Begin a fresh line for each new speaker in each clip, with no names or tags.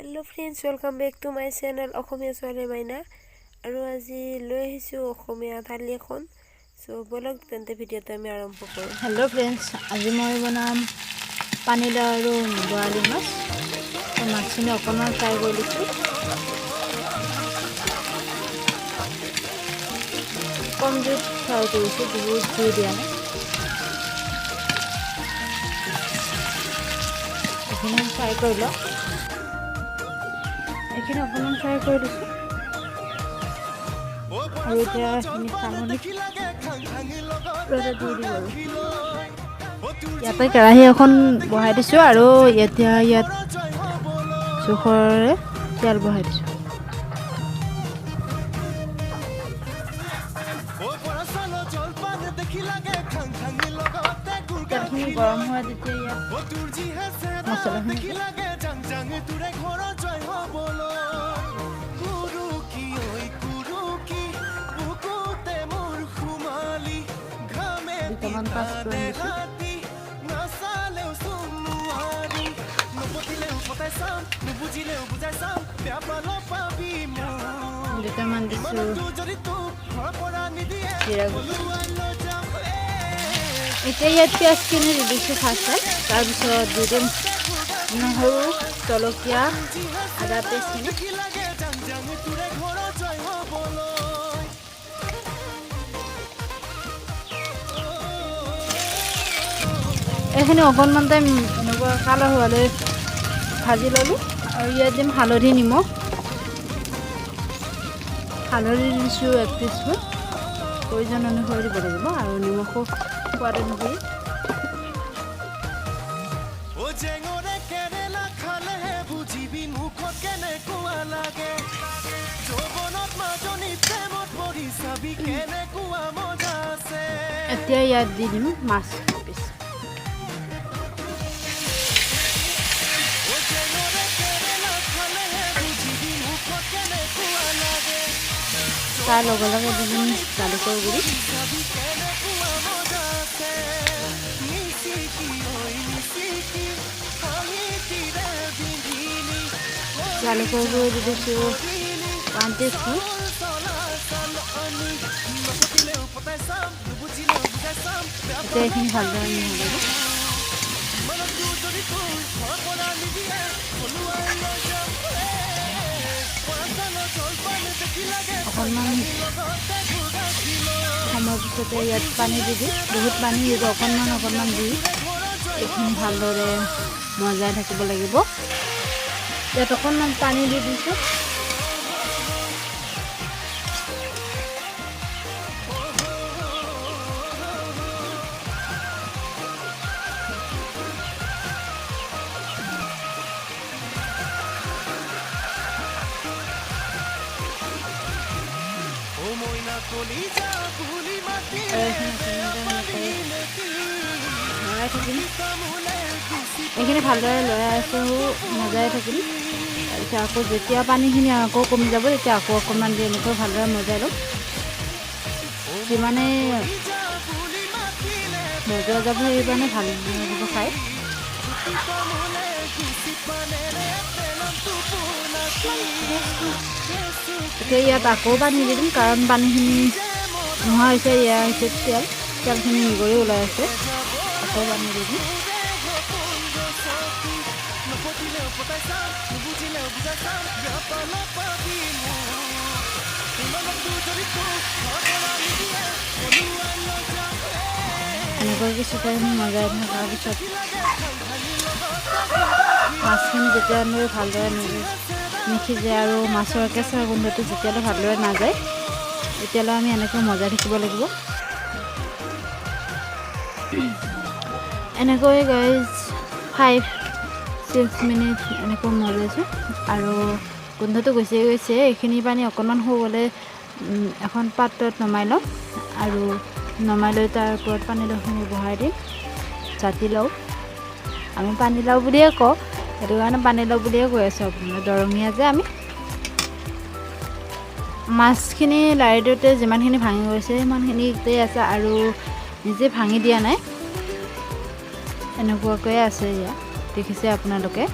Hello friends, welcome back to my channel axomiya suwali maina. আৰু আজি লৈ আহিছো axomiya thali এখন। সো বলক তেন্তে ভিডিওটো আমি আৰম্ভ কৰো।
Hello friends, আজি মই বনাম পানীলাও আৰু বৰালি মাছ। মাছখিনি অকণমান ফ্ৰাই কৰি লৈছো। কম জুইত ফ্ৰাই কৰিছো, বহুত জুই দিয়া নাই। এইখিনি ফ্ৰাই কৰি লওঁ। এইখিনি অকণমান ফ্ৰাই কৰি দিছো। আৰু এতিয়া এইখিনি চালনি ৰ'দত দি দিম আৰু। ইয়াতে কেৰাহী এখন বহাই দিছো আৰু এতিয়া ইয়াত জোখৰে তেল বহাই দিছো। তেলখিনি গৰম হোৱা যেতিয়া ইয়াত মছলাখিনি দুটামান পাঁচফোৰণ দিছো। দুটামান দিছো জিৰা গুড়ি। এতিয়া ইয়াত পিঁয়াজখিনি দি দিছোঁ ফাৰ্ষ্টে, তাৰপিছত দি দিম নহৰু, জলকীয়া, আদা পেষ্টখিনি। এইখিনি অকণমান টাইম এনেকুৱা কালাৰ হোৱালৈ ভাজি ল'লোঁ। আৰু ইয়াত দিম হালধি, নিমখ। হালধি দিছোঁ 1 টিস্পুন, প্ৰয়োজন অনুসৰি দিব লাগিব, আৰু নিমখো সোৱাদ অনুসৰি। এতিয়া ইয়াত দি দিম মাছ পিচ। তাৰ লগে লগে দি দিম জালুকৰ গুড়ি। জালুকৰ গুড়ি দি দিছোঁ 1 টিস্পুন। এতিয়া এইখিনি ভালদৰে মিহলাই দিম। অকণমান সময় পিছতে ইয়াত পানী দি দিম। বহুত পানী দিব, অকণমান দি এইখিনি ভালদৰে মজাই থাকিব লাগিব। ইয়াত অকণমান পানী দি দিছোঁ। এইখিনি ভালদৰে লৰাই আছোঁ, মজাই থাকিম। তাৰপিছত আকৌ যেতিয়া পানীখিনি আকৌ কমি যাব, তেতিয়া আকৌ অকণমান দি এনেকৈ ভালদৰে মজাই ল'ম। যিমানেই মজোৱা যাব সিমানে ভাল লাগিব খাই। এতিয়া ইয়াত আকৌ পানী দি দিম, কাৰণ পানীখিনি নোহোৱা হৈছে। ইয়াৰ হৈছে তেলখিনি নিগৰি ওলাই আছে। আকৌ পানী দি দিম। এনেকৈ কিছু টাইম মজাই থকাৰ পিছত মাছখিনি যেতিয়ালৈ ভালদৰে নিসিজে আৰু মাছৰ কেঁচা গোন্ধটো যেতিয়ালৈ ভালদৰে নাযায়, তেতিয়ালৈ আমি এনেকৈ মজাই থাকিব লাগিব। এনেকৈ গাইজ 5-6 মিনিট এনেকৈ মজাইছোঁ আৰু গোন্ধটো গুচি গৈছে। এইখিনি পানী অকণমান শুবলৈ এখন পাত্ৰত নমাই লওঁ, আৰু নমাই লৈ তাৰ ওপৰত পানীলাওখিনি বহাই দিম। জাতিলাও, আমি পানীলাও বুলিয়ে কওঁ, সেইটো কাৰণে পানীলাও বুলিয়ে কৈ আছোঁ। আপোনাৰ দৰঙীয়া যে আমি। মাছখিনি লাৰি দিওঁতে যিমানখিনি ভাঙি গৈছে সিমানখিনিতে আছে, আৰু নিজে ভাঙি দিয়া নাই, এনেকুৱাকৈয়ে আছে। ইয়াত দেখিছে আপোনালোকে।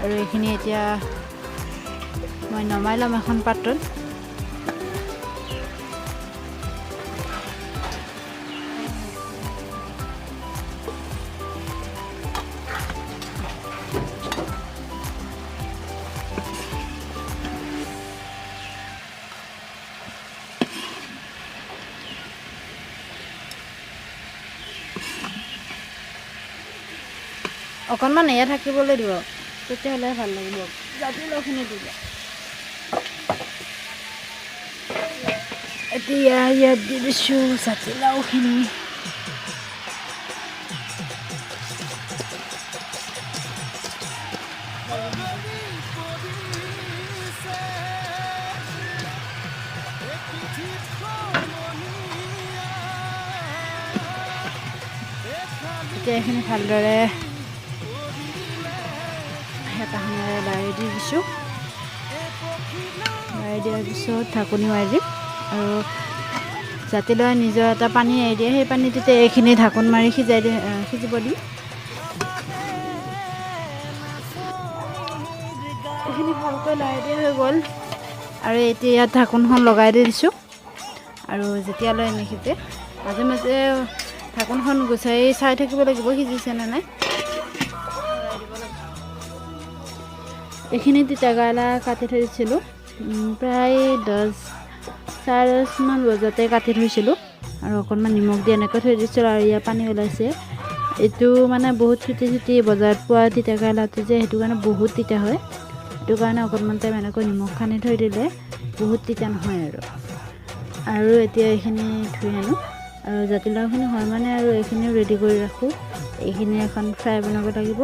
আৰু এইখিনি এতিয়া মই নমাই ল'ম এখন পাত্ৰত। অকণমান এয়া থাকিবলৈ দিব, তেতিয়াহ'লে ভাল লাগিব। জাতিলাওখিনি দিব। এতিয়া ইয়াত দি দিছোঁ জাতিলাওখিনি। এতিয়া এইখিনি ভালদৰে হেতাখনেৰে লাৰি দি দিছোঁ। লাৰি দিয়াৰ পিছত ঢাকনি মাৰি দিম। আৰু জাতিলাওৱে নিজৰ এটা পানী এৰি দিয়ে, সেই পানীটোতে এইখিনি ঢাকোন মাৰি সিজিব দিম। এইখিনি ভালকৈ লাৰি দিয়া হৈ গ'ল আৰু এতিয়া ইয়াত ঢাকোনখন লগাই দি দিছোঁ। আৰু যেতিয়ালৈ নিসিজে মাজে মাজে ঢাকোনখন গুচাই চাই থাকিব লাগিব সিজিছেনে নাই। এইখিনি তিতাকেৰেলা কাটি থৈ দিছিলোঁ, প্ৰায় 10-10:30 মান বজাতে কাটি থৈছিলোঁ আৰু অকণমান নিমখ দি এনেকৈ থৈ দিছিলোঁ। আৰু ইয়াৰ পানী ওলাইছে। এইটো মানে বহুত চুটি বজাৰত পোৱা তিতাকেৰেলাটো যে, সেইটো কাৰণে বহুত তিতা হয়। সেইটো কাৰণে অকণমান টাইম এনেকৈ নিমখ সানি থৈ দিলে বহুত তিতা নহয় আৰু এতিয়া এইখিনি ধুই আনো আৰু জাতিলাওখিনি হয় মানে আৰু এইখিনিও ৰেডি কৰি ৰাখোঁ। এইখিনি এখন ফ্ৰাই বনাব লাগিব।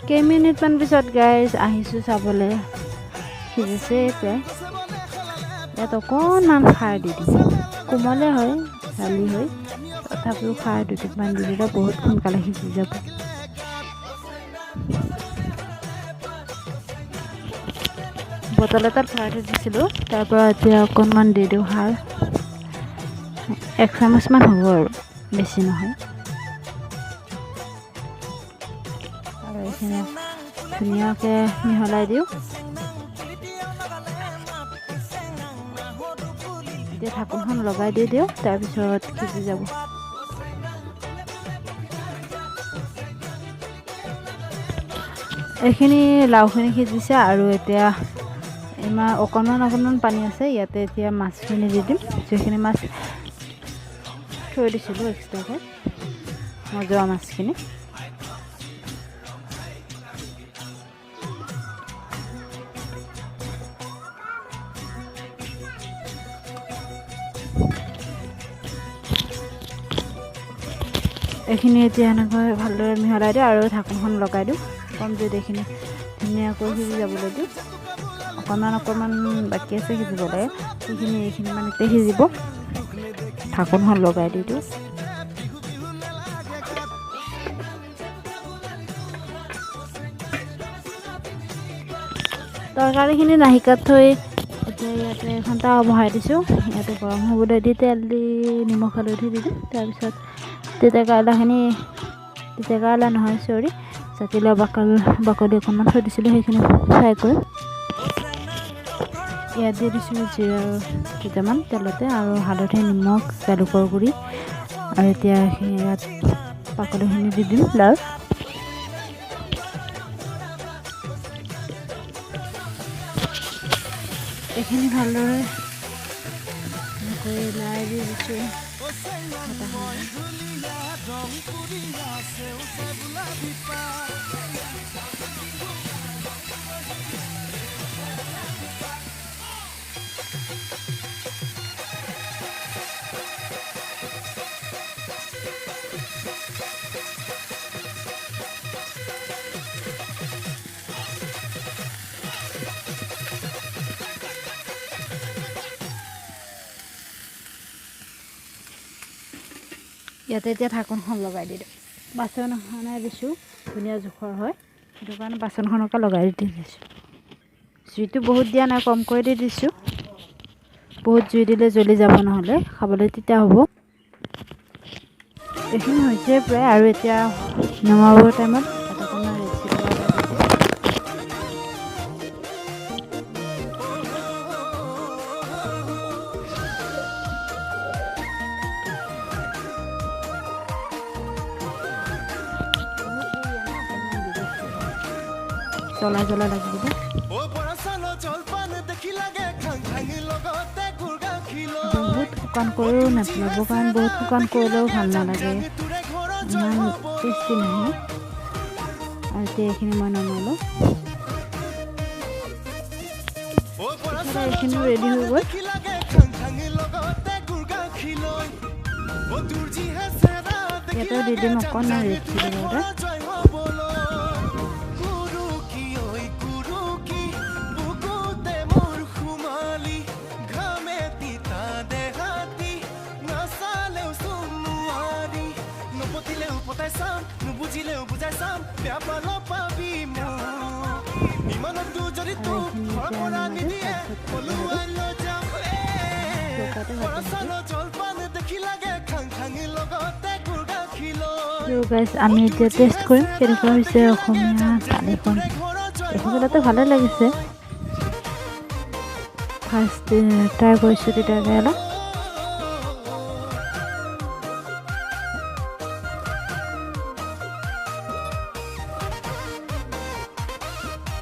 কেইমিনিটমান পিছত গাইজ আহিছোঁ চাবলৈ, সিজিছে প্ৰায়। ইয়াত অকণমান খাৰ দি দিম, কোমলে হয় দালি হয়, তথাপিও খাৰ 2-3 দি দিলে বহুত সোনকালে সিজি যাব। বটল এটাত ভৰাই থৈ দিছিলোঁ, তাৰ পৰা এতিয়া অকণমান দি দিওঁ সাৰ। 1 চামুচমান হ'ব আৰু বেছি নহয়। আৰু এইখিনি ধুনীয়াকৈ মিহলাই দিওঁ। এতিয়া ঢাকোনখন লগাই দি দিওঁ, তাৰপিছত সিজি যাব। এইখিনি লাওখিনি সিজিছে আৰু এতিয়া অকণমান পানী আছে। ইয়াতে এতিয়া মাছখিনি দি দিম, যিখিনি মাছ থৈ দিছিলোঁ এক্সট্ৰাকৈ মজোৱা মাছখিনি। এইখিনি এতিয়া এনেকৈ ভালদৰে মিহলাই দিওঁ আৰু ঢাকোনখন লগাই দিওঁ। কম জুইত এইখিনি ধুনীয়াকৈ সিজি যাবলৈ দিওঁ। অকণমান বাকী আছে সিজিবলৈ, এইখিনি মানে সিজিব। ঢাকোনখন লগাই দি দিওঁ। তৰকাৰীখিনি নাহিকাত থৈ এতিয়া ইয়াতে এখন তাৱা বহাই দিছোঁ। ইয়াতে গৰম হ'বলৈ দি তেল দি নিমখ হালধি দি দিম। তাৰপিছত তিতাকেৰেলা নহয় চৰি, জাতিলাও বাকলি অকণমান থৈ দিছিলোঁ, সেইখিনি ফ্ৰাই কৰিম। ইয়াত দি দিছোঁ জিৰা কেইটামান তেলতে আৰু হালধি, নিমখ, জালুকৰ গুড়ি। আৰু এতিয়া ইয়াত বাকলিখিনি দি দিম লাও। এইখিনি ভালদৰে লাৰি দি দিছোঁ। ইয়াতে এতিয়া ঢাকোনখন লগাই দি দিওঁ। বাচন এখনে দিছোঁ, ধুনীয়া জোখৰ হয়, সেইটো কাৰণে বাচনখনকে লগাই দি দিছোঁ। জুইটো বহুত দিয়া নাই, কমকৈ দি দিছোঁ। বহুত জুই দিলে জ্বলি যাব, নহ'লে খাবলৈ তিতা হ'ব। এইখিনি হৈছে প্ৰায়, আৰু এতিয়া নমাবৰ টাইমত অকণমান ৰেচিপি জ্বলা জ্বলা লাগিব বহুত শুকান কৰিও নেপেলাব কাৰণ বহুত শুকান কৰিলেও ভাল নালাগে ইমান টেষ্টি নহয় আৰু এতিয়া এইখিনি মই নমালোঁ এইখিনি ৰেডি হৈ গ'ল ইয়াতে দি দিম অকণমান ৰেড চিলি পাউডাৰ আমি এতিয়া টেষ্ট কৰিম কেনেকুৱা হৈছে অসমীয়া থালিখন দেখিবলৈতো ভালে লাগিছে ফাৰ্ষ্ট ট্ৰাই কৰিছোঁ তিতা কেৰেলা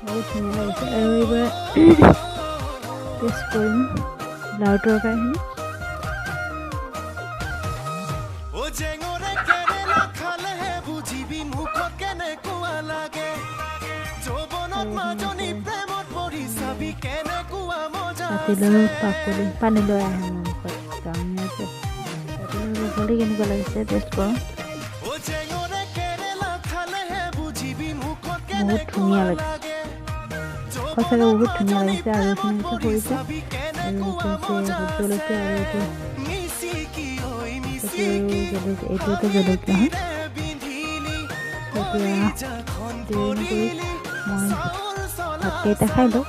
বহুত ধুনীয়া লাগিছে আৰু এইবাৰ টেষ্ট কৰিম লাউ তৰকাৰীখিনি পাতিলৰ পাকলি পানী লৈ আহে মোৰ মুখত গাঁৱলীয়া যে পাতিলৰ পাকলি কেনেকুৱা লাগিছে টেষ্ট কৰোঁ বহুত ধুনীয়া লাগিছে সঁচাকৈ বহুত ধুনীয়া লাগিছে আৰু এইখিনি কৰিছে আৰু কৈছে ভোট জলকীয়া আৰু এইটোতো জলকীয়া হয় এতিয়া দেৰি কৰি মই ভাতকেইটা খাই লওঁ